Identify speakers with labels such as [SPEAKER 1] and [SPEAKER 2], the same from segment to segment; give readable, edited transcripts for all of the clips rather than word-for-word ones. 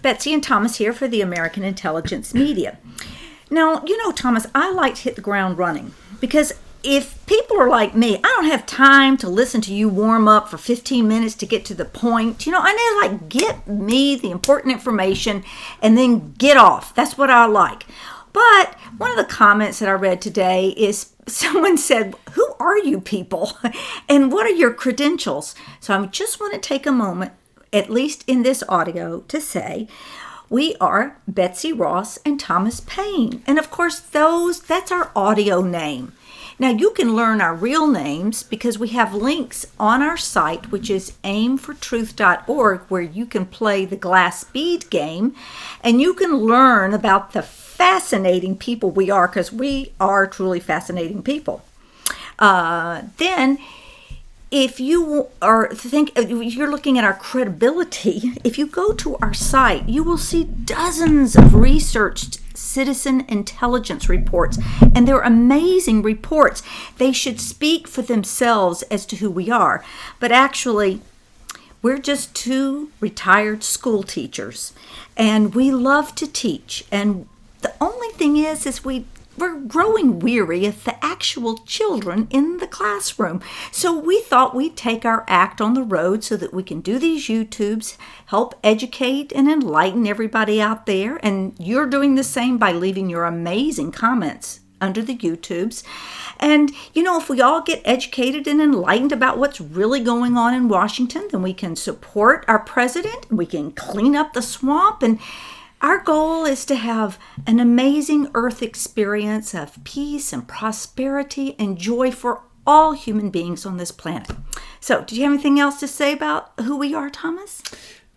[SPEAKER 1] Betsy and Thomas here for the American Intelligence Media. Now, Thomas, I like to hit the ground running because if people are like me, I don't have time to listen to you warm up for 15 minutes to get to the point. I need to get me the important information and then get off. That's what I like. But one of the comments that I read today is someone said, "Who are you people? And what are your credentials?" So I just want to take a moment, at least in this audio, to say we are Betsy Ross and Thomas Payne. And of course, that's our audio name. Now, you can learn our real names because we have links on our site, which is aimfortruth.org, where you can play the glass bead game, and you can learn about the fascinating people we are, because we are truly fascinating people. Then, if you're looking at our credibility, if you go to our site, you will see dozens of researched citizen intelligence reports, and they're amazing reports. They should speak for themselves as to who we are. But actually, we're just two retired school teachers, and we love to teach. And the only thing is we're growing weary of the actual children in the classroom. So we thought we'd take our act on the road so that we can do these YouTubes, help educate and enlighten everybody out there. And you're doing the same by leaving your amazing comments under the YouTubes. And, if we all get educated and enlightened about what's really going on in Washington, then we can support our president, we can clean up the swamp, and our goal is to have an amazing earth experience of peace and prosperity and joy for all human beings on this planet. So, do you have anything else to say about who we are, Thomas?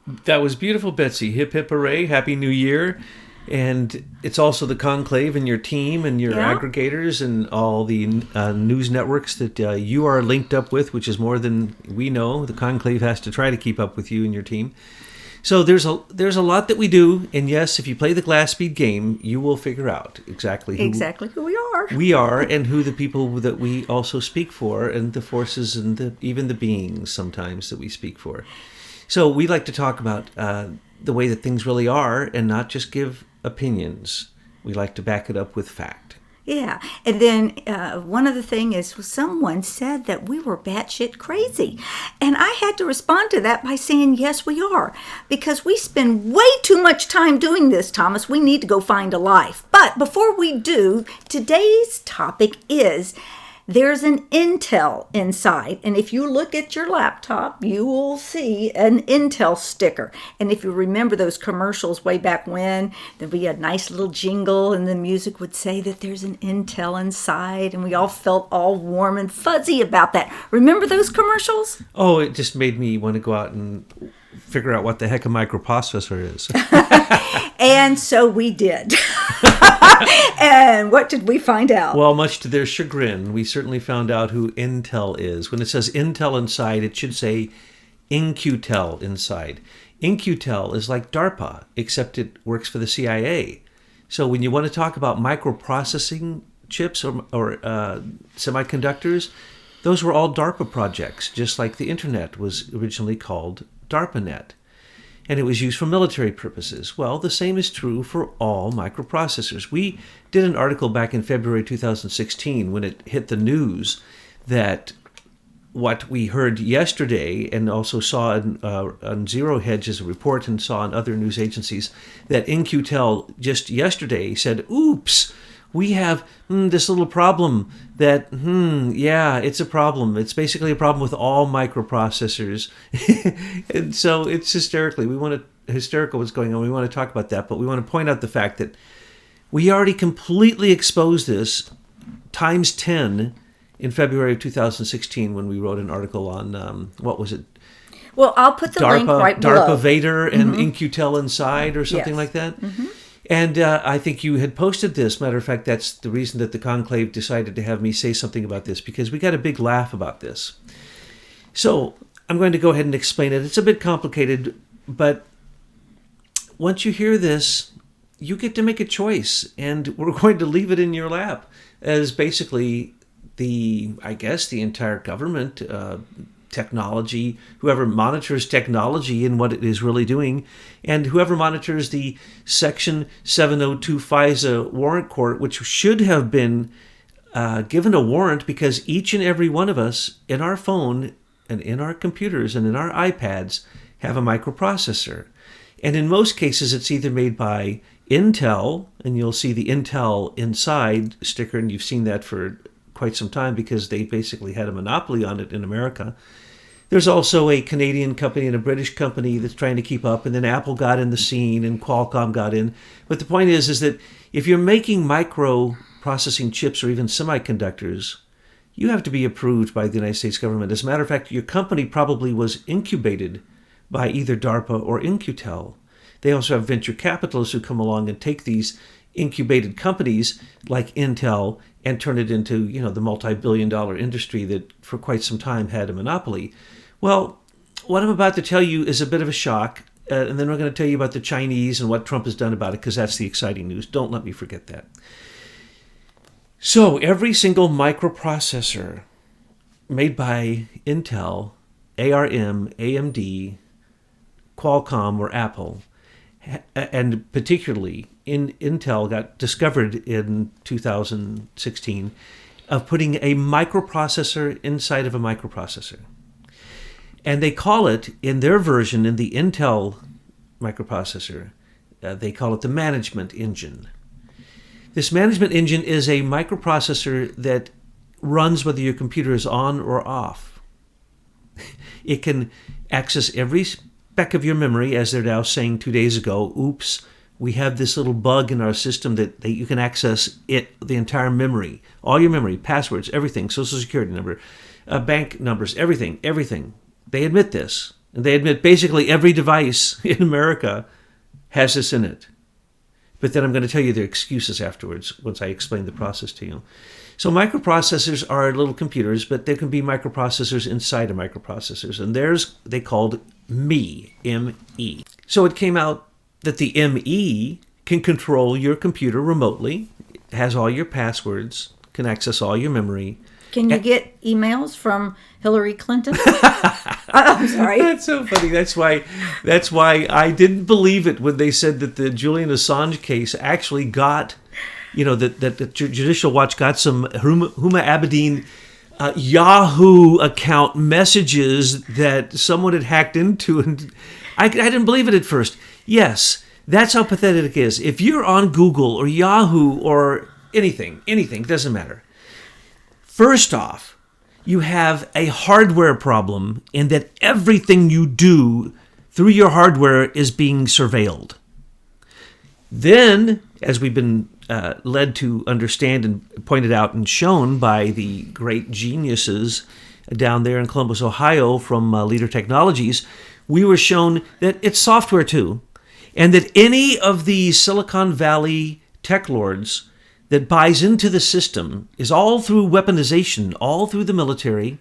[SPEAKER 2] That was beautiful, Betsy. Hip, hip, hooray. Happy New Year. And it's also the conclave and your team and your aggregators and all the news networks that you are linked up with, which is more than we know. The conclave has to try to keep up with you and your team. So there's a lot that we do, and yes, if you play the glass bead game, you will figure out exactly who we are, and who the people that we also speak for, and the forces and even the beings sometimes that we speak for. So we like to talk about the way that things really are, and not just give opinions. We like to back it up with fact.
[SPEAKER 1] Yeah, and then one other thing is someone said that we were batshit crazy. And I had to respond to that by saying, yes, we are. Because we spend way too much time doing this, Thomas. We need to go find a life. But before we do, today's topic is there's an In-Tel inside. And if you look at your laptop, you will see an In-Tel sticker. And if you remember those commercials way back when, there'd be a nice little jingle and the music would say that there's an In-Tel inside. And we all felt all warm and fuzzy about that. Remember those commercials?
[SPEAKER 2] Oh, it just made me want to go out and figure out what the heck a microprocessor is.
[SPEAKER 1] And so we did. And what did we find out?
[SPEAKER 2] Well, much to their chagrin, we certainly found out who In-Tel is. When it says In-Tel inside, it should say In-Q-Tel inside. In-Q-Tel is like DARPA, except it works for the CIA. So when you want to talk about microprocessing chips or semiconductors, those were all DARPA projects, just like the internet was originally called DARPANet. And it was used for military purposes. Well, the same is true for all microprocessors. We did an article back in February 2016 when it hit the news that what we heard yesterday and also saw on Zero Hedge as a report and saw on other news agencies that In-Q-Tel just yesterday said, oops, we have this little problem that, it's a problem. It's basically a problem with all microprocessors. And so it's hysterical what's going on. We want to talk about that, but we want to point out the fact that we already completely exposed this times 10 in February of 2016 when we wrote an article on, what was it?
[SPEAKER 1] Well, I'll put the link right below.
[SPEAKER 2] DARPA Vader and In-Q-Tel inside or something like that. Mm-hmm. And I think you had posted this. Matter of fact, that's the reason that the conclave decided to have me say something about this, because we got a big laugh about this. So I'm going to go ahead and explain it. It's a bit complicated, but once you hear this, you get to make a choice, and we're going to leave it in your lap as basically the entire government technology, whoever monitors technology and what it is really doing, and whoever monitors the Section 702 FISA warrant court, which should have been given a warrant because each and every one of us in our phone and in our computers and in our iPads have a microprocessor. And in most cases, it's either made by Intel, and you'll see the Intel Inside sticker, and you've seen that for quite some time because they basically had a monopoly on it in America. There's also a Canadian company and a British company that's trying to keep up, and then Apple got in the scene and Qualcomm got in. But the point is that if you're making microprocessing chips or even semiconductors, you have to be approved by the United States government. As a matter of fact, your company probably was incubated by either DARPA or In-Q-Tel. They also have venture capitalists who come along and take these incubated companies like Intel and turn it into, the multi-billion-dollar industry that for quite some time had a monopoly. Well, what I'm about to tell you is a bit of a shock, and then we're going to tell you about the Chinese and what Trump has done about it, because that's the exciting news. Don't let me forget that. So every single microprocessor made by Intel, ARM, AMD, Qualcomm, or Apple, and particularly Intel got discovered in 2016 of putting a microprocessor inside of a microprocessor. And they call it, in their version, in the Intel microprocessor, they call it the management engine. This management engine is a microprocessor that runs whether your computer is on or off. It can access every speck of your memory, as they're now saying 2 days ago. Oops, we have this little bug in our system that you can access the entire memory, all your memory, passwords, everything, social security number, bank numbers, everything. They admit this, and they admit basically every device in America has this in it. But then I'm going to tell you their excuses afterwards once I explain the process to you. So microprocessors are little computers, but there can be microprocessors inside of microprocessors, and they called ME, M-E. So it came out that the ME can control your computer remotely, has all your passwords, can access all your memory.
[SPEAKER 1] Can you get emails from Hillary Clinton? I'm sorry.
[SPEAKER 2] That's so funny. That's why I didn't believe it when they said that the Julian Assange case actually got, that the Judicial Watch got some Huma Abedin Yahoo account messages that someone had hacked into, and I didn't believe it at first. Yes, that's how pathetic it is. If you're on Google or Yahoo or anything, it doesn't matter. First off, you have a hardware problem in that everything you do through your hardware is being surveilled. Then, as we've been led to understand and pointed out and shown by the great geniuses down there in Columbus, Ohio from Leader Technologies, we were shown that it's software too, and that any of the Silicon Valley tech lords that buys into the system is all through weaponization, all through the military,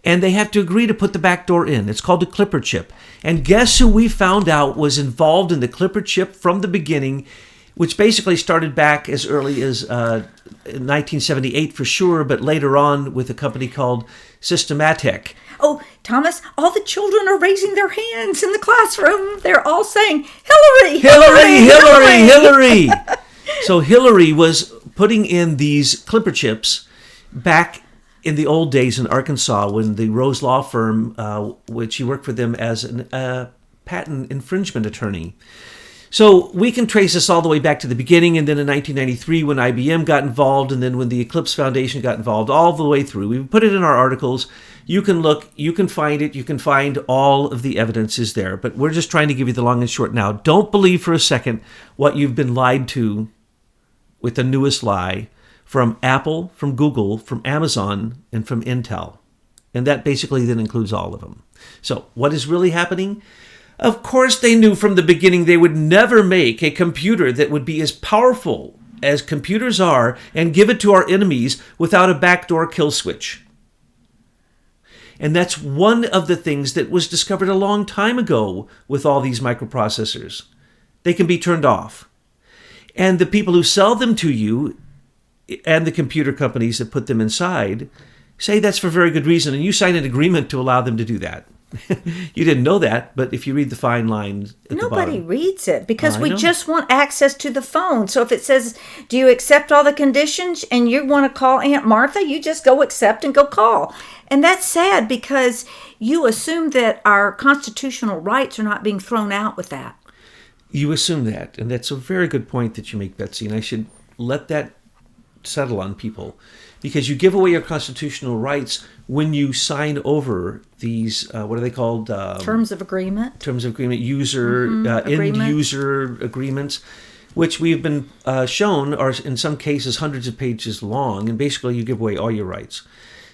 [SPEAKER 2] and they have to agree to put the back door in. It's called the Clipper chip. And guess who we found out was involved in the Clipper chip from the beginning, which basically started back as early as 1978 for sure, but later on with a company called Systematic.
[SPEAKER 1] Oh, Thomas, all the children are raising their hands in the classroom. They're all saying, Hillary, Hillary, Hillary, Hillary.
[SPEAKER 2] So Hillary was putting in these Clipper chips back in the old days in Arkansas when the Rose Law Firm, which she worked for them as a patent infringement attorney. So we can trace this all the way back to the beginning, and then in 1993 when IBM got involved, and then when the Eclipse Foundation got involved, all the way through. We put it in our articles. You can look, you can find it, you can find all of the evidence is there, but we're just trying to give you the long and short now. Don't believe for a second what you've been lied to with the newest lie from Apple, from Google, from Amazon, and from Intel. And that basically then includes all of them. So what is really happening? Of course they knew from the beginning they would never make a computer that would be as powerful as computers are and give it to our enemies without a backdoor kill switch. And that's one of the things that was discovered a long time ago with all these microprocessors. They can be turned off. And the people who sell them to you and the computer companies that put them inside say that's for very good reason, and you sign an agreement to allow them to do that. You didn't know that, but if you read the fine lines at the
[SPEAKER 1] Nobody
[SPEAKER 2] bottom.
[SPEAKER 1] reads it because we
[SPEAKER 2] know.
[SPEAKER 1] just want access to the phone. So if it says, do you accept all the conditions and you want to call Aunt Martha, you just go accept and go call. And that's sad because you assume that our constitutional rights are not being thrown out with that.
[SPEAKER 2] You assume that, and that's a very good point that you make, Betsy, and I should let that settle on people, because you give away your constitutional rights when you sign over these, what are they called?
[SPEAKER 1] Terms of agreement.
[SPEAKER 2] Terms of agreement,
[SPEAKER 1] agreement.
[SPEAKER 2] end-user agreements, which we've been shown are in some cases hundreds of pages long, and basically you give away all your rights.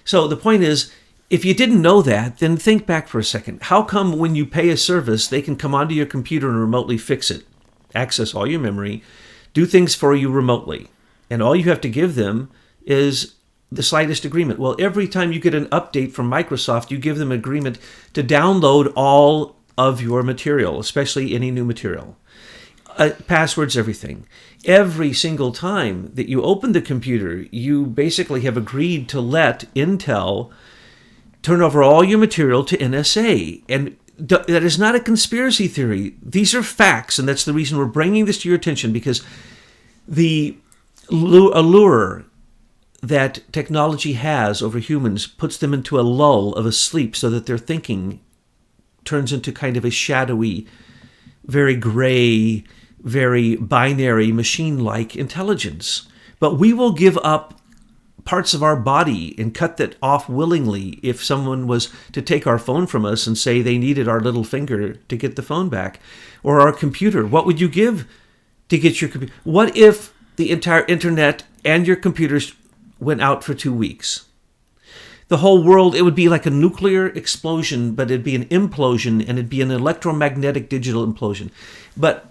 [SPEAKER 2] So the point is, if you didn't know that, then think back for a second. How come when you pay a service, they can come onto your computer and remotely fix it, access all your memory, do things for you remotely, and all you have to give them is the slightest agreement? Well, every time you get an update from Microsoft, you give them an agreement to download all of your material, especially any new material. Passwords, everything. Every single time that you open the computer, you basically have agreed to let Intel turn over all your material to NSA. And that is not a conspiracy theory. These are facts, and that's the reason we're bringing this to your attention, because the allure that technology has over humans puts them into a lull of a sleep so that their thinking turns into kind of a shadowy, very gray, very binary, machine-like intelligence. But we will give up parts of our body and cut that off willingly if someone was to take our phone from us and say they needed our little finger to get the phone back, or our computer. What would you give to get your computer? What if the entire internet and your computers went out for 2 weeks? The whole world, it would be like a nuclear explosion, but it'd be an implosion, and it'd be an electromagnetic digital implosion. But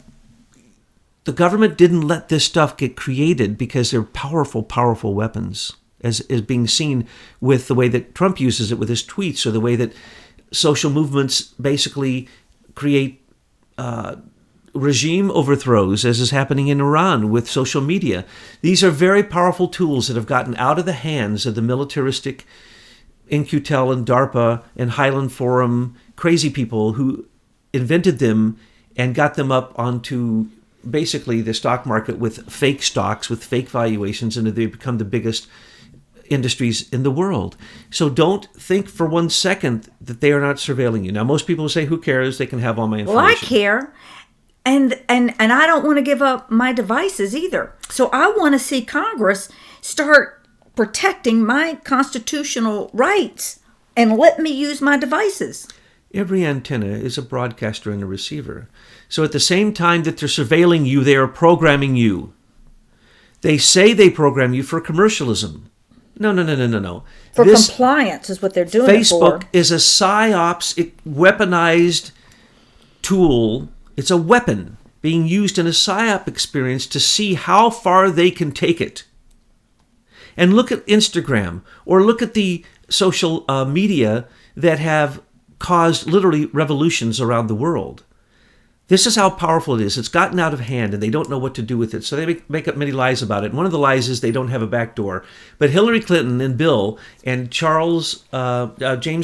[SPEAKER 2] the government didn't let this stuff get created because they're powerful, powerful weapons, as is being seen with the way that Trump uses it with his tweets, or the way that social movements basically create regime overthrows, as is happening in Iran with social media. These are very powerful tools that have gotten out of the hands of the militaristic In-Q-Tel and DARPA and Highland Forum crazy people who invented them and got them up onto basically the stock market with fake stocks, with fake valuations, and they become the biggest industries in the world. So don't think for 1 second that they are not surveilling you. Now, most people say, who cares? They can have all my information.
[SPEAKER 1] Well, I care. And I don't want to give up my devices either. So I want to see Congress start protecting my constitutional rights and let me use my devices.
[SPEAKER 2] Every antenna is a broadcaster and a receiver. So at the same time that they're surveilling you, they are programming you. They say they program you for commercialism. No.
[SPEAKER 1] For compliance is what they're doing
[SPEAKER 2] Facebook
[SPEAKER 1] it for.
[SPEAKER 2] is a psyops, weaponized tool. It's a weapon being used in a psyop experience to see how far they can take it. And look at Instagram, or look at the social media that have caused literally revolutions around the world. This is how powerful it is. It's gotten out of hand, and they don't know what to do with it. So they make up many lies about it. And one of the lies is they don't have a back door. But Hillary Clinton and Bill and James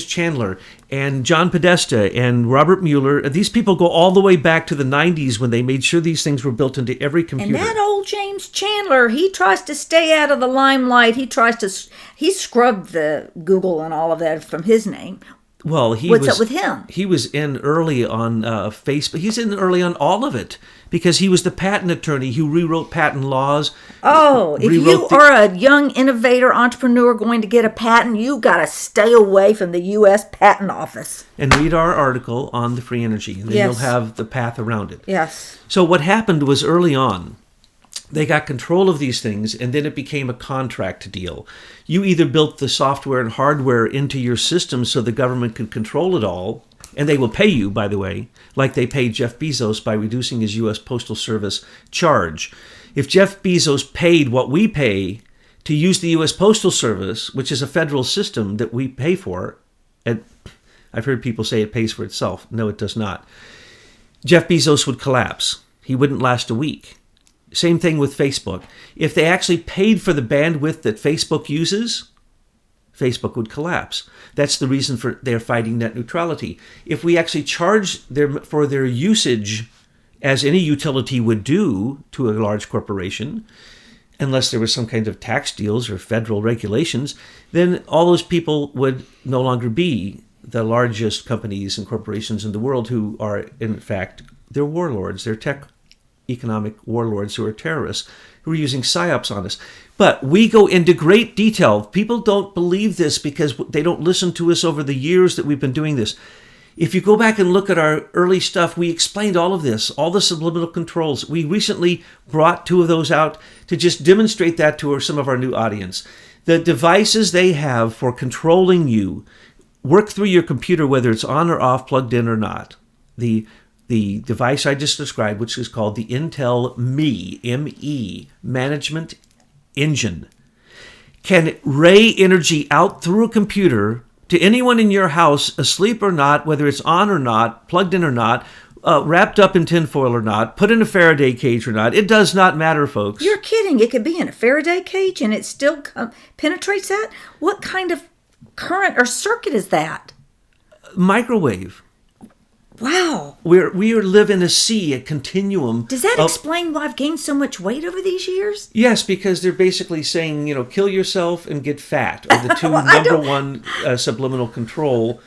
[SPEAKER 2] Chandler and John Podesta and Robert Mueller, these people go all the way back to the 90s when they made sure these things were built into every computer.
[SPEAKER 1] And that old James Chandler, he tries to stay out of the limelight. He scrubbed the Google and all of that from his name.
[SPEAKER 2] Well,
[SPEAKER 1] What's up with him?
[SPEAKER 2] He was in early on Facebook. He's in early on all of it because he was the patent attorney who rewrote patent laws.
[SPEAKER 1] Oh, if you are a young innovator entrepreneur going to get a patent, you got to stay away from the U.S. Patent Office.
[SPEAKER 2] And read our article on the free energy, and then
[SPEAKER 1] Yes.
[SPEAKER 2] you'll have the path around it.
[SPEAKER 1] Yes.
[SPEAKER 2] So what happened was early on, they got control of these things, and then it became a contract deal. You either built the software and hardware into your system so the government could control it all, and they will pay you, by the way, like they paid Jeff Bezos by reducing his U.S. Postal Service charge. If Jeff Bezos paid what we pay to use the U.S. Postal Service, which is a federal system that we pay for, and I've heard people say it pays for itself. No, it does not. Jeff Bezos would collapse. He wouldn't last a week. Same thing with Facebook. If they actually paid for the bandwidth that Facebook uses, Facebook would collapse. That's the reason for they're fighting net neutrality. If we actually charge them for their usage, as any utility would do to a large corporation, unless there was some kind of tax deals or federal regulations, then all those people would no longer be the largest companies and corporations in the world who are, in fact, they're warlords. They're tech economic warlords who are terrorists, who are using psyops on us. But we go into great detail. People don't believe this because they don't listen to us over the years that we've been doing this. If you go back and look at our early stuff, we explained all of this, all the subliminal controls. We recently brought 2 of those out to just demonstrate that to some of our new audience. The devices they have for controlling you work through your computer, whether it's on or off, plugged in or not. The device I just described, which is called the In-Tel ME, M-E, Management Engine, can ray energy out through a computer to anyone in your house, asleep or not, whether it's on or not, plugged in or not, wrapped up in tinfoil or not, put in a Faraday cage or not. It does not matter, folks.
[SPEAKER 1] You're kidding. It could be in a Faraday cage and it still penetrates that? What kind of current or circuit is that?
[SPEAKER 2] Microwave.
[SPEAKER 1] Wow.
[SPEAKER 2] We live in a sea, a continuum.
[SPEAKER 1] Does that explain why I've gained so much weight over these years?
[SPEAKER 2] Yes, because they're basically saying, kill yourself and get fat are the 2 number one subliminal control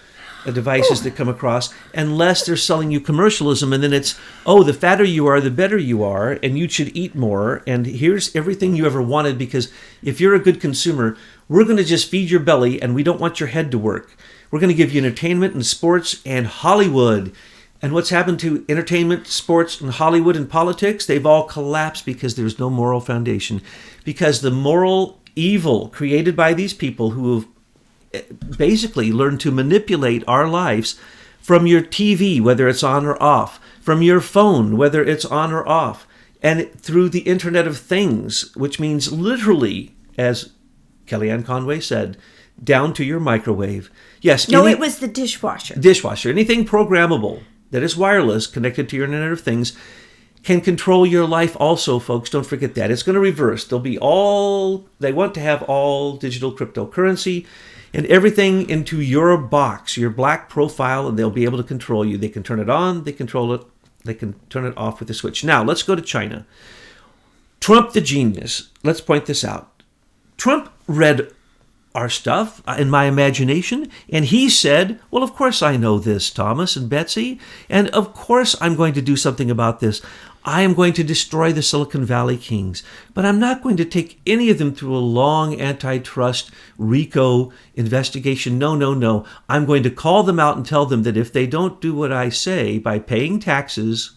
[SPEAKER 2] devices that come across, unless they're selling you commercialism. And then it's, the fatter you are, the better you are, and you should eat more. And here's everything you ever wanted, because if you're a good consumer, we're going to just feed your belly and we don't want your head to work. We're going to give you entertainment and sports and Hollywood. And what's happened to entertainment, sports, and Hollywood and politics? They've all collapsed because there's no moral foundation. Because the moral evil created by these people who have basically learned to manipulate our lives from your TV, whether it's on or off, from your phone, whether it's on or off, and through the Internet of Things, which means literally, as Kellyanne Conway said, down to your microwave. Yes.
[SPEAKER 1] No, it was the dishwasher.
[SPEAKER 2] Dishwasher. Anything programmable that is wireless, connected to your Internet of Things, can control your life also, folks. Don't forget that. It's going to reverse. They want to have all digital cryptocurrency and everything into your box, your black profile, and they'll be able to control you. They can turn it on, they control it, they can turn it off with a switch. Now, let's go to China. Trump the genius. Let's point this out. Trump read our stuff in my imagination, and he said, well, of course I know this, Thomas and Betsy, and of course I'm going to do something about this. I am going to destroy the Silicon Valley kings, but I'm not going to take any of them through a long antitrust RICO investigation. No. I'm going to call them out and tell them that if they don't do what I say by paying taxes,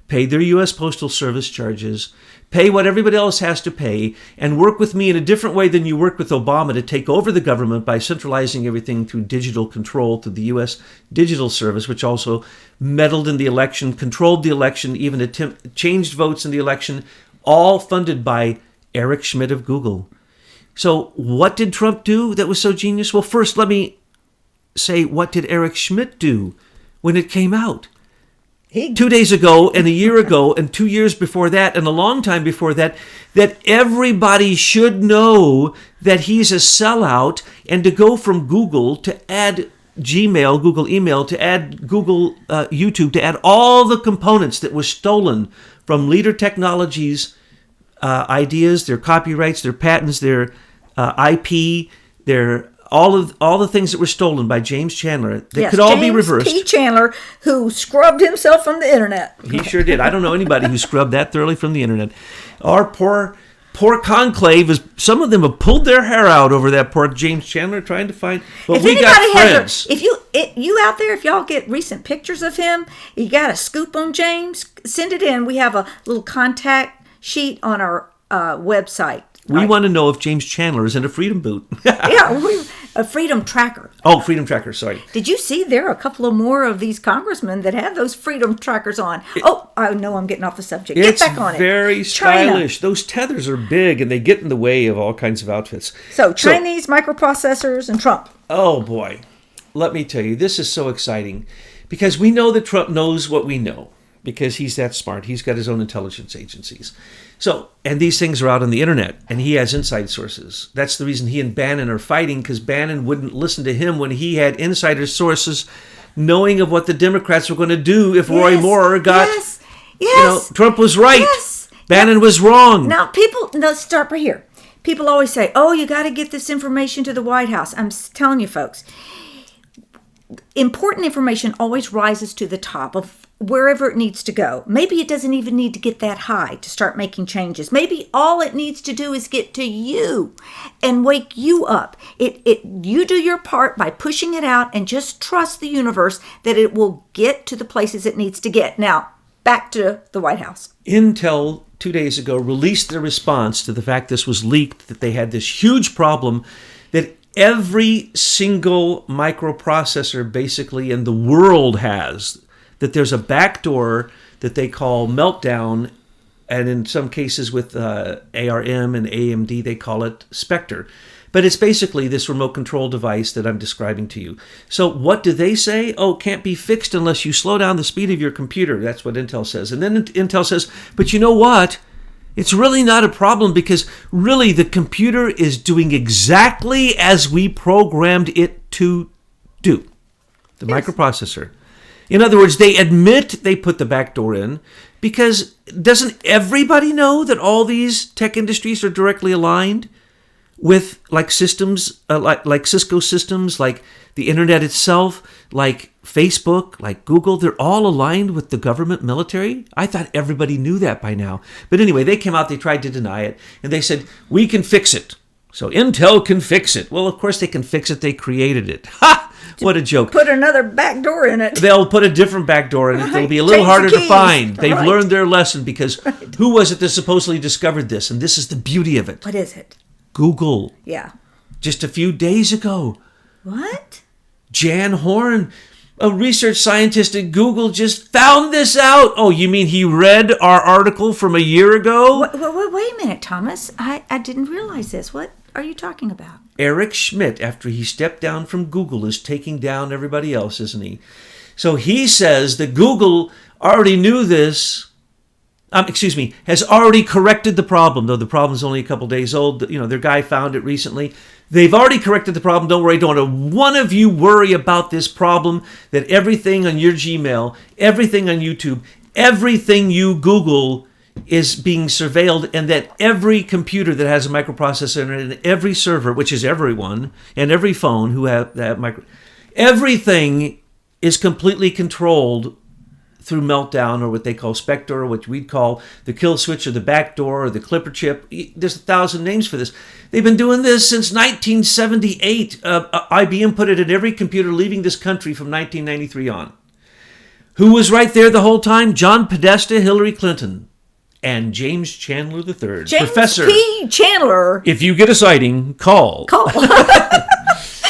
[SPEAKER 2] pay their U.S. Postal Service charges, pay what everybody else has to pay, and work with me in a different way than you worked with Obama to take over the government by centralizing everything through digital control through the U.S. Digital Service, which also meddled in the election, controlled the election, even changed votes in the election, all funded by Eric Schmidt of Google. So what did Trump do that was so genius? Well, first, let me say, what did Eric Schmidt do when it came out? 2 days ago and a year ago and 2 years before that and a long time before that, that everybody should know that he's a sellout, and to go from Google to add Gmail, Google Email, to add Google YouTube, to add all the components that were stolen from Leader Technologies' ideas, their copyrights, their patents, their IP, their all the things that were stolen by James Chandler, they could all be reversed.
[SPEAKER 1] James P. Chandler, who scrubbed himself from the internet.
[SPEAKER 2] He sure did. I don't know anybody who scrubbed that thoroughly from the internet. Our poor conclave, some of them have pulled their hair out over that poor James Chandler trying to find. But we got friends.
[SPEAKER 1] If you out there, if y'all get recent pictures of him, you got a scoop on James, send it in. We have a little contact sheet on our website.
[SPEAKER 2] We want to know if James Chandler is in a Freedom Boot.
[SPEAKER 1] Yeah, a Freedom Tracker.
[SPEAKER 2] Oh, Freedom Tracker, sorry.
[SPEAKER 1] Did you see there are a couple of more of these congressmen that have those Freedom Trackers on? I know I'm getting off the subject. Get back on it.
[SPEAKER 2] It's very stylish. China. Those tethers are big and they get in the way of all kinds of outfits.
[SPEAKER 1] So Chinese microprocessors and Trump.
[SPEAKER 2] Oh, boy. Let me tell you, this is so exciting because we know that Trump knows what we know. because he's that smart. He's got his own intelligence agencies. So, and these things are out on the internet, and he has inside sources. That's the reason he and Bannon are fighting, because Bannon wouldn't listen to him when he had insider sources knowing of what the Democrats were going to do if Roy Moore got, Trump was right.
[SPEAKER 1] Yes.
[SPEAKER 2] Bannon was wrong.
[SPEAKER 1] Now, let's start right here. People always say, oh, you got to get this information to the White House. I'm telling you, folks, important information always rises to the top of wherever it needs to go. Maybe it doesn't even need to get that high to start making changes. Maybe all it needs to do is get to you and wake you up. You do your part by pushing it out and just trust the universe that it will get to the places it needs to get. Now, back to the White House.
[SPEAKER 2] Intel 2 days ago released their response to the fact this was leaked, that they had this huge problem that every single microprocessor basically in the world has, that there's a backdoor that they call Meltdown, and in some cases with ARM and AMD, they call it Spectre. But it's basically this remote control device that I'm describing to you. So what do they say? Oh, it can't be fixed unless you slow down the speed of your computer. That's what Intel says. And then Intel says, but you know what? It's really not a problem, because really the computer is doing exactly as we programmed it to do. The microprocessor. In other words, they admit they put the back door in, because doesn't everybody know that all these tech industries are directly aligned with like systems, like Cisco systems, like the internet itself, like Facebook, like Google? They're all aligned with the government military. I thought everybody knew that by now. But anyway, they came out, they tried to deny it, and they said, we can fix it. So Intel can fix it. Well, of course they can fix it. They created it. Ha! What a joke.
[SPEAKER 1] Put another back door in it.
[SPEAKER 2] They'll put a different back door in it. It'll be a little harder to find. They've learned their lesson, because who was it that supposedly discovered this? And this is the beauty of it.
[SPEAKER 1] What is it?
[SPEAKER 2] Google.
[SPEAKER 1] Yeah.
[SPEAKER 2] Just a few days ago.
[SPEAKER 1] What?
[SPEAKER 2] Jan Horn, a research scientist at Google, just found this out. Oh, you mean he read our article from a year ago?
[SPEAKER 1] Wait a minute, Thomas. I didn't realize this. What are you talking about?
[SPEAKER 2] Eric Schmidt, after he stepped down from Google, is taking down everybody else, isn't he? So he says that Google already knew this, has already corrected the problem, though the problem's only a couple days old. You know, their guy found it recently. They've already corrected the problem. Don't worry. Don't one of you worry about this problem, that everything on your Gmail, everything on YouTube, everything you Google is being surveilled, and that every computer that has a microprocessor in it, and every server, which is everyone, and every phone who have that everything is completely controlled through Meltdown, or what they call Spectre, or what we'd call the kill switch, or the backdoor, or the Clipper chip. There's 1,000 names for this. They've been doing this since 1978. IBM put it in every computer leaving this country from 1993 on. Who was right there the whole time? John Podesta, Hillary Clinton, and James Chandler III.
[SPEAKER 1] James
[SPEAKER 2] Professor
[SPEAKER 1] P. Chandler.
[SPEAKER 2] If you get a sighting, call.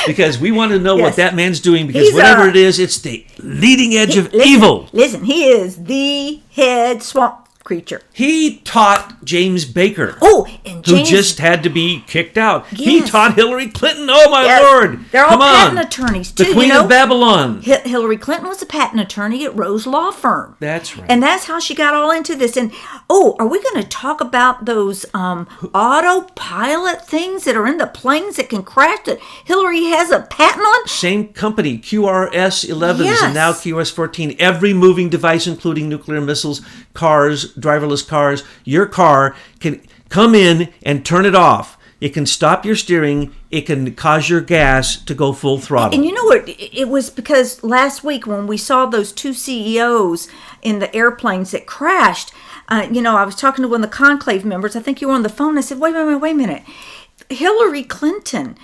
[SPEAKER 2] Because we want to know what that man's doing, because whatever it is, it's the leading edge of evil.
[SPEAKER 1] Listen, he is the head swamp creature.
[SPEAKER 2] He taught James Baker,
[SPEAKER 1] who
[SPEAKER 2] just had to be kicked out.
[SPEAKER 1] Yes.
[SPEAKER 2] He taught Hillary Clinton. Oh, my Lord.
[SPEAKER 1] They're all patent attorneys, too.
[SPEAKER 2] The Queen of Babylon.
[SPEAKER 1] Hillary Clinton was a patent attorney at Rose Law Firm.
[SPEAKER 2] That's right.
[SPEAKER 1] And that's how she got all into this. And, are we going to talk about those autopilot things that are in the planes that can crash that Hillary has a patent on?
[SPEAKER 2] Same company, QRS-11s, and now QRS-14. Every moving device, including nuclear missiles, cars, driverless cars, your car can come in and turn it off. It can stop your steering. It can cause your gas to go full throttle.
[SPEAKER 1] And you know what? It was because last week when we saw those two CEOs in the airplanes that crashed, I was talking to one of the conclave members. I think you were on the phone. I said, wait a minute. Hillary Clinton,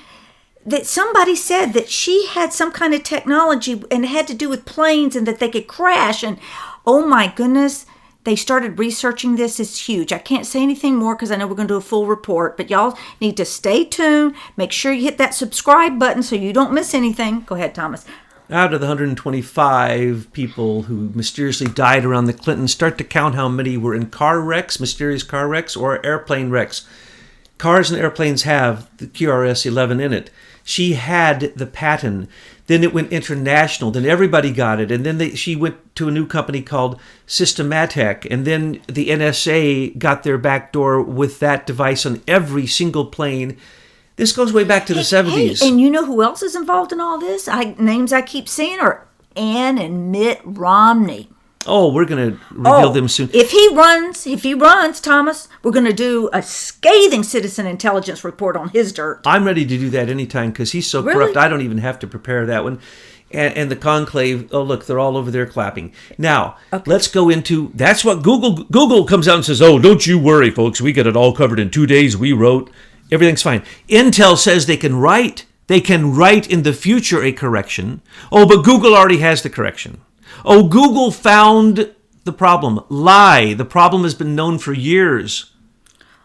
[SPEAKER 1] that somebody said that she had some kind of technology and it had to do with planes and that they could crash. And oh my goodness, they started researching this. It's huge. I can't say anything more because I know we're going to do a full report, but y'all need to stay tuned. Make sure you hit that subscribe button so you don't miss anything. Go ahead, Thomas.
[SPEAKER 2] Out of the 125 people who mysteriously died around the Clintons, start to count how many were in car wrecks, mysterious car wrecks, or airplane wrecks. Cars and airplanes have the QRS-11 in it. She had the patent Then it went international. Then everybody got it. And then she went to a new company called Systematic. And then the NSA got their back door with that device on every single plane. This goes way back to the 70s.
[SPEAKER 1] Hey, and you know who else is involved in all this? Names I keep seeing are Ann and Mitt Romney.
[SPEAKER 2] Oh, we're going to reveal them soon.
[SPEAKER 1] If he runs, Thomas, we're going to do a scathing citizen intelligence report on his dirt.
[SPEAKER 2] I'm ready to do that anytime because he's so corrupt. I don't even have to prepare that one. And the conclave, oh, look, they're all over there clapping. Now, let's go into, that's what Google comes out and says, oh, don't you worry, folks. We got it all covered in 2 days. We wrote. Everything's fine. Intel says they can write. They can write in the future a correction. Oh, but Google already has the correction. Oh, Google found the problem. Lie. The problem has been known for years.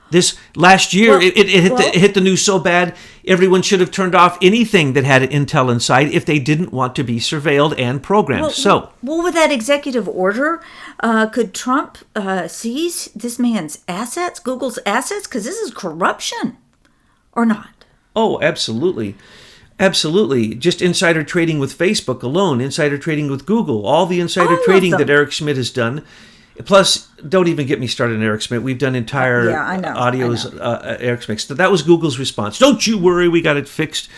[SPEAKER 2] This last year, it hit the news so bad, everyone should have turned off anything that had Intel inside if they didn't want to be surveilled and programmed.
[SPEAKER 1] Well, with that executive order, could Trump seize this man's assets, Google's assets? Because this is corruption, or not?
[SPEAKER 2] Oh, absolutely. Absolutely. Just insider trading with Facebook alone, insider trading with Google, all the insider trading that Eric Schmidt has done. Plus, don't even get me started on Eric Schmidt. We've done entire audios, Eric Schmidt. So that was Google's response. Don't you worry, we got it fixed.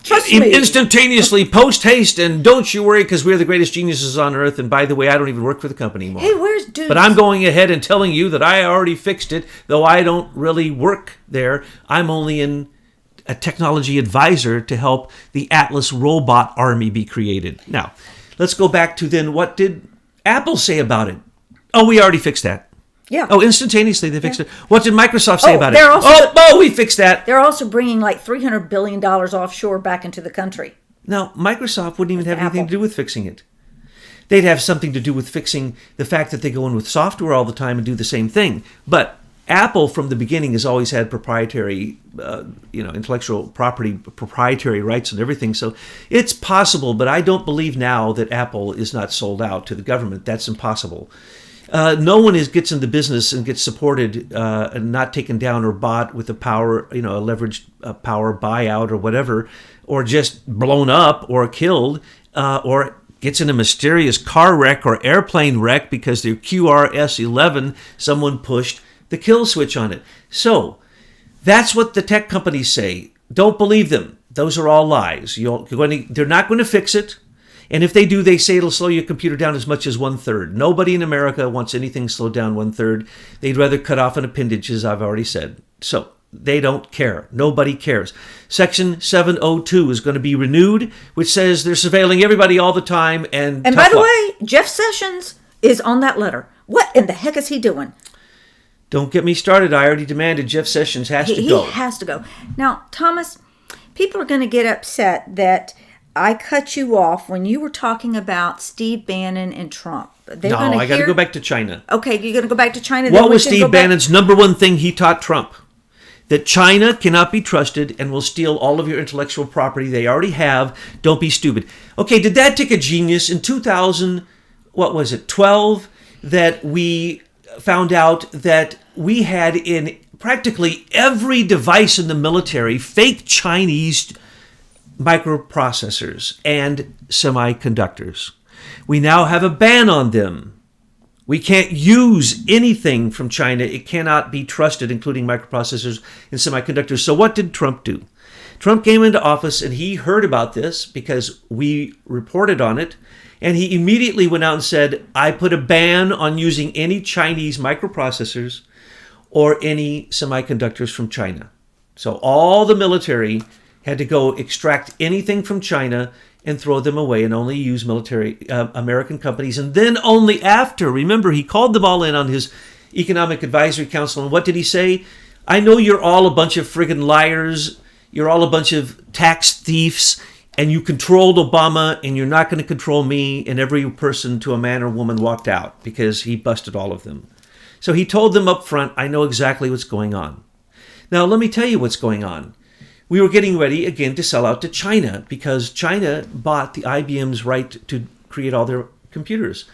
[SPEAKER 1] Trust me.
[SPEAKER 2] Instantaneously, post haste, and don't you worry because we're the greatest geniuses on earth. And by the way, I don't even work for the company anymore.
[SPEAKER 1] Hey, where's dude?
[SPEAKER 2] But I'm going ahead and telling you that I already fixed it, though I don't really work there. I'm only a technology advisor to help the Atlas robot army be created. Now, let's go back to then what did Apple say about it? Oh, we already fixed that.
[SPEAKER 1] Yeah.
[SPEAKER 2] Oh, instantaneously they fixed it. What did Microsoft say about it? We fixed that.
[SPEAKER 1] They're also bringing like $300 billion offshore back into the country.
[SPEAKER 2] Now, Microsoft wouldn't even have anything to do with fixing it. They'd have something to do with fixing the fact that they go in with software all the time and do the same thing. But Apple, from the beginning, has always had proprietary, intellectual property, proprietary rights and everything. So it's possible, but I don't believe now that Apple is not sold out to the government. That's impossible. No one gets in the business and gets supported and not taken down or bought with a power, a leveraged power buyout or whatever, or just blown up or killed, or gets in a mysterious car wreck or airplane wreck because their QRS-11, someone pushed the kill switch on it. So that's what the tech companies say. Don't believe them. Those are all lies. They're not going to fix it. And if they do, they say it'll slow your computer down as much as 1/3. Nobody in America wants anything slowed down 1/3. They'd rather cut off an appendage, as I've already said. So they don't care. Nobody cares. Section 702 is going to be renewed, which says they're surveilling everybody all the time. And
[SPEAKER 1] by the way, Jeff Sessions is on that letter. What in the heck is he doing?
[SPEAKER 2] Don't get me started. I already demanded Jeff Sessions has to go.
[SPEAKER 1] He has to go. Now, Thomas, people are going to get upset that I cut you off when you were talking about Steve Bannon and Trump.
[SPEAKER 2] I got to go back to China.
[SPEAKER 1] Okay, you're going to go back to China?
[SPEAKER 2] What was Steve Bannon's number one thing he taught Trump? That China cannot be trusted and will steal all of your intellectual property they already have. Don't be stupid. Okay, did that take a genius in 12, that we found out that we had in practically every device in the military fake Chinese microprocessors and semiconductors. We now have a ban on them. We can't use anything from China. It cannot be trusted, including microprocessors and semiconductors. So what did Trump do? Trump came into office and he heard about this because we reported on it. And he immediately went out and said, I put a ban on using any Chinese microprocessors or any semiconductors from China. So all the military had to go extract anything from China and throw them away and only use military American companies. And then only after, remember, he called them all in on his Economic Advisory Council. And what did he say? I know you're all a bunch of friggin' liars. You're all a bunch of tax thieves. And you controlled Obama, and you're not going to control me. And every person, to a man or woman, walked out because he busted all of them. So he told them up front, I know exactly what's going on. Now, let me tell you what's going on. We were getting ready, again, to sell out to China because China bought the IBM's right to create all their computers.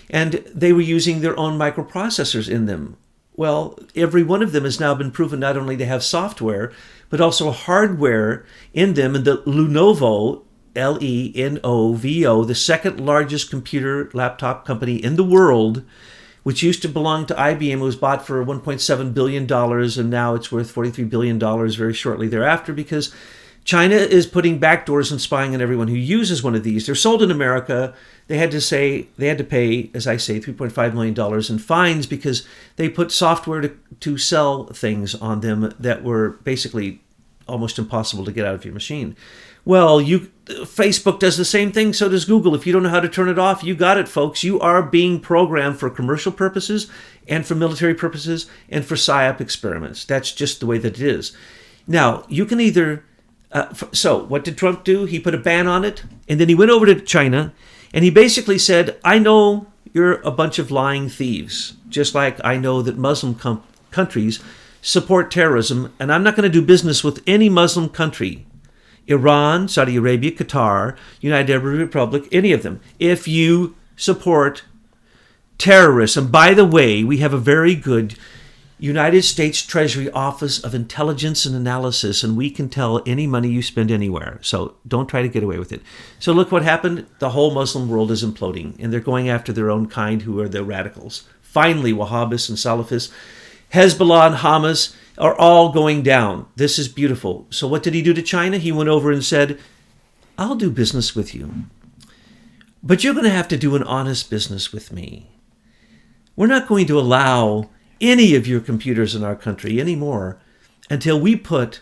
[SPEAKER 2] And they were using their own microprocessors in them. Well, every one of them has now been proven not only to have software, but also hardware in them. And the Lenovo Lenovo, the second largest computer laptop company in the world, which used to belong to IBM. It was bought for $1.7 billion, and now it's worth $43 billion very shortly thereafter, because China is putting backdoors and spying on everyone who uses one of these. They're sold in America. They had to pay, as I say, $3.5 million in fines because they put software to sell things on them that were basically almost impossible to get out of your machine. Well, Facebook does the same thing, so does Google. If you don't know how to turn it off, you got it, folks. You are being programmed for commercial purposes and for military purposes and for PSYOP experiments. That's just the way that it is. Now, you can either... so what did Trump do? He put a ban on it, and then he went over to China, and he basically said, I know you're a bunch of lying thieves, just like I know that Muslim countries support terrorism, and I'm not going to do business with any Muslim country. Iran, Saudi Arabia, Qatar, United Arab Republic, any of them. If you support terrorists, and by the way, we have a very good United States Treasury Office of Intelligence and Analysis, and we can tell any money you spend anywhere. So don't try to get away with it. So look what happened. The whole Muslim world is imploding, and they're going after their own kind, who are the radicals. Finally, Wahhabists and Salafists, Hezbollah and Hamas are all going down. This is beautiful. So what did he do to China? He went over and said, I'll do business with you, but you're going to have to do an honest business with me. We're not going to allow any of your computers in our country anymore until we put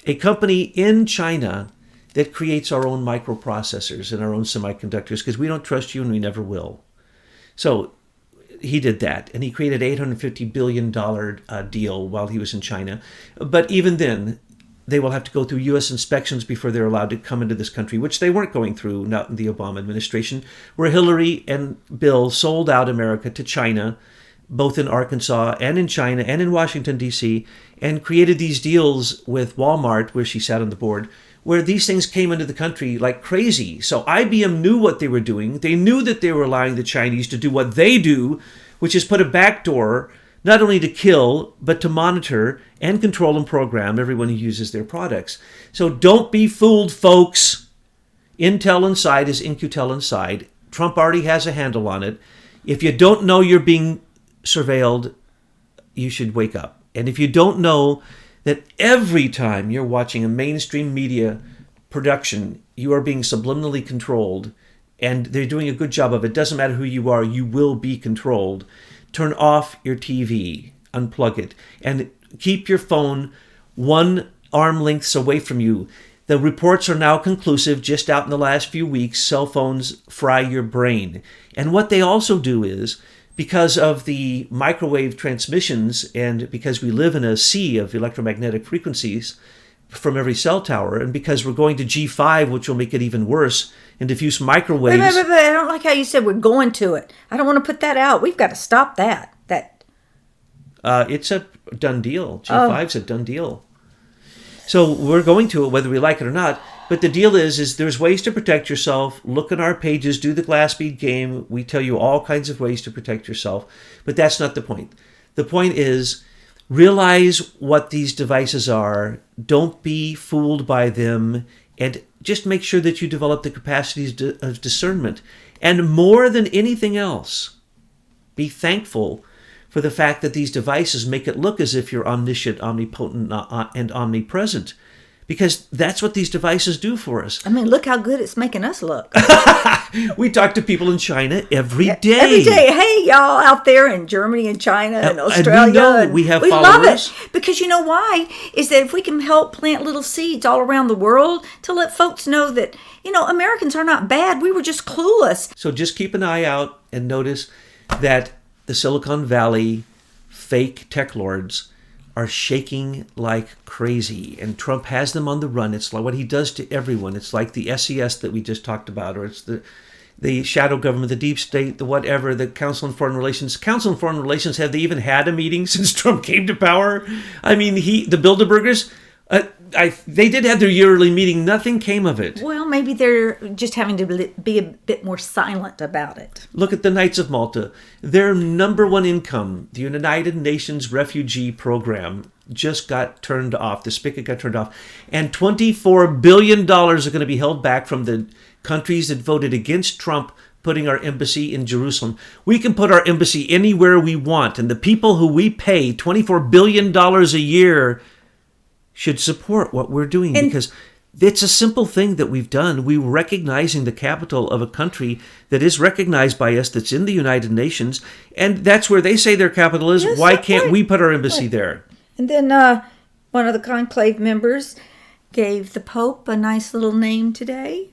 [SPEAKER 2] a company in China that creates our own microprocessors and our own semiconductors, because we don't trust you and we never will. So he did that, and he created an $850 billion deal while he was in China. But even then, they will have to go through U.S. inspections before they're allowed to come into this country, which they weren't going through, not in the Obama administration, where Hillary and Bill sold out America to China, both in Arkansas and in China and in Washington, D.C., and created these deals with Walmart, where she sat on the board, where these things came into the country like crazy. So IBM knew what they were doing. They knew that they were allowing the Chinese to do what they do, which is put a backdoor, not only to kill, but to monitor and control and program everyone who uses their products. So don't be fooled, folks. Intel Inside is In-Q-Tel Inside. Trump already has a handle on it. If you don't know you're being surveilled, you should wake up. And if you don't know that every time you're watching a mainstream media production, you are being subliminally controlled, and they're doing a good job of it. Doesn't matter who you are, you will be controlled. Turn off your TV, unplug it, and keep your phone one arm lengths away from you. The reports are now conclusive, just out in the last few weeks, cell phones fry your brain. And what they also do is, because of the microwave transmissions and because we live in a sea of electromagnetic frequencies from every cell tower, and because we're going to G5, which will make it even worse, and diffuse microwaves.
[SPEAKER 1] Wait, I don't like how you said we're going to it. I don't want to put that out. We've got to stop that.
[SPEAKER 2] It's a done deal. G5's a done deal. So we're going to it whether we like it or not. But the deal is there's ways to protect yourself. Look at our pages, do the glass bead game. We tell you all kinds of ways to protect yourself. But that's not the point. The point is, realize what these devices are. Don't be fooled by them. And just make sure that you develop the capacities of discernment. And more than anything else, be thankful for the fact that these devices make it look as if you're omniscient, omnipotent, and omnipresent. Because that's what these devices do for us.
[SPEAKER 1] I mean, look how good it's making us look.
[SPEAKER 2] We talk to people in China every day.
[SPEAKER 1] Every day. Hey, y'all out there in Germany and China and Australia.
[SPEAKER 2] And we know we have followers.
[SPEAKER 1] Love it. Because you know why? Is that if we can help plant little seeds all around the world to let folks know that, Americans are not bad. We were just clueless.
[SPEAKER 2] So just keep an eye out and notice that the Silicon Valley fake tech lords are shaking like crazy, and Trump has them on the run. It's like what he does to everyone. It's like the SES that we just talked about, or it's the shadow government, the deep state, the whatever, the Council on Foreign Relations. Council on Foreign Relations, have they even had a meeting since Trump came to power? I mean, the Bilderbergers, They did have their yearly meeting. Nothing came of it.
[SPEAKER 1] Well, maybe they're just having to be a bit more silent about it.
[SPEAKER 2] Look at the Knights of Malta. Their number one income, the United Nations Refugee Program, just got turned off. The spigot got turned off. And $24 billion are going to be held back from the countries that voted against Trump putting our embassy in Jerusalem. We can put our embassy anywhere we want. And the people who we pay $24 billion a year should support what we're doing, because it's a simple thing that we've done. We're recognizing the capital of a country that is recognized by us, that's in the United Nations, and that's where they say their capital is.
[SPEAKER 1] Yes,
[SPEAKER 2] why can't we put our embassy there?
[SPEAKER 1] And then one of the conclave members gave the Pope a nice little name today.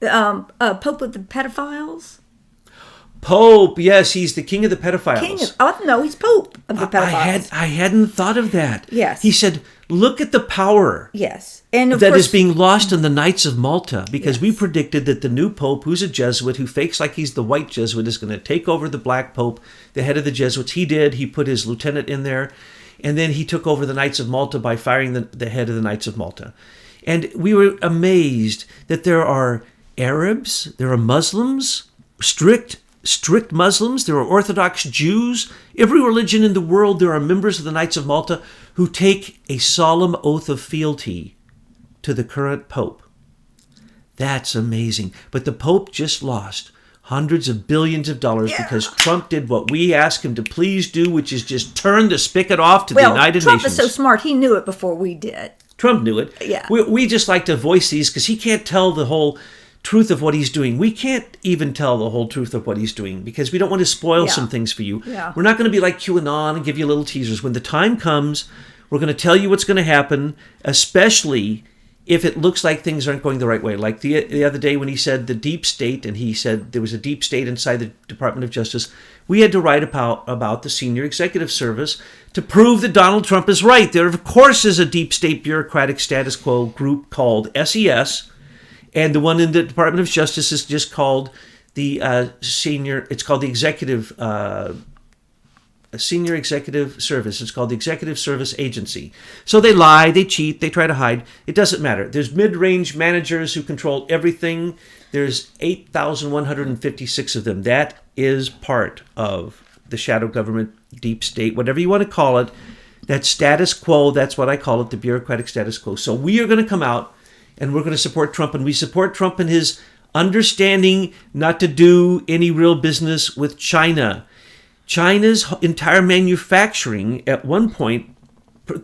[SPEAKER 1] Pope of the pedophiles.
[SPEAKER 2] Pope, yes, he's the king of the pedophiles.
[SPEAKER 1] No, he's Pope of the pedophiles.
[SPEAKER 2] I hadn't thought of that.
[SPEAKER 1] Yes.
[SPEAKER 2] He said, look at the power.
[SPEAKER 1] Yes. And of
[SPEAKER 2] that
[SPEAKER 1] course,
[SPEAKER 2] is being lost in the Knights of Malta, because we predicted that the new Pope, who's a Jesuit, who fakes like he's the white Jesuit, is going to take over the black Pope, the head of the Jesuits. He did. He put his lieutenant in there. And then he took over the Knights of Malta by firing the head of the Knights of Malta. And we were amazed that there are Arabs, there are Muslims, strict Muslims, there are Orthodox Jews. Every religion in the world, there are members of the Knights of Malta who take a solemn oath of fealty to the current Pope. That's amazing. But the Pope just lost hundreds of billions of dollars because Trump did what we asked him to please do, which is just turn the spigot off to the United
[SPEAKER 1] Trump
[SPEAKER 2] Nations.
[SPEAKER 1] is so smart, he knew it before we did.
[SPEAKER 2] Trump knew it.
[SPEAKER 1] Yeah.
[SPEAKER 2] We just like to voice these because he can't tell the whole truth of what he's doing. We can't even tell the whole truth of what he's doing because we don't want to spoil some things for you.
[SPEAKER 1] Yeah.
[SPEAKER 2] We're not going to be like QAnon and give you little teasers. When the time comes, we're going to tell you what's going to happen, especially if it looks like things aren't going the right way. Like the other day when he said the deep state, and he said there was a deep state inside the Department of Justice, we had to write about the senior executive service to prove that Donald Trump is right. There, of course, is a deep state bureaucratic status quo group called SES, and the one in the Department of Justice is just called the it's called the executive senior executive service. It's called the Executive Service Agency. So they lie, they cheat, they try to hide. It doesn't matter. There's mid-range managers who control everything. There's 8,156 of them. That is part of the shadow government, deep state, whatever you want to call it. That status quo, that's what I call it, the bureaucratic status quo. So we are going to come out and we're going to support Trump, and we support Trump in his understanding not to do any real business with China. China's entire manufacturing at one point,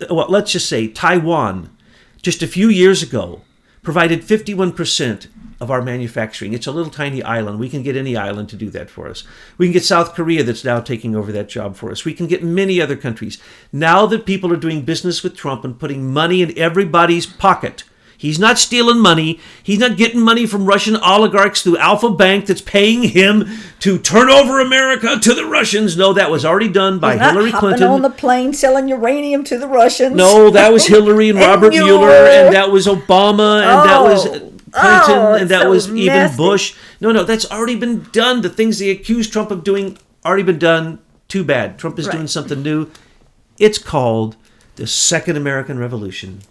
[SPEAKER 2] well, let's just say Taiwan, just a few years ago, provided 51% of our manufacturing. It's a little tiny island. We can get any island to do that for us. We can get South Korea that's now taking over that job for us. We can get many other countries. Now that people are doing business with Trump and putting money in everybody's pocket, he's not stealing money. He's not getting money from Russian oligarchs through Alpha Bank that's paying him to turn over America to the Russians. No, that was already done by Hillary Clinton.
[SPEAKER 1] On the plane selling uranium to the Russians.
[SPEAKER 2] No, that was Hillary and Robert Mueller, and that was Obama, and that was Clinton, and that was even Bush. No, that's already been done. The things they accused Trump of doing already been done. Too bad. Trump is doing something new. It's called the Second American Revolution.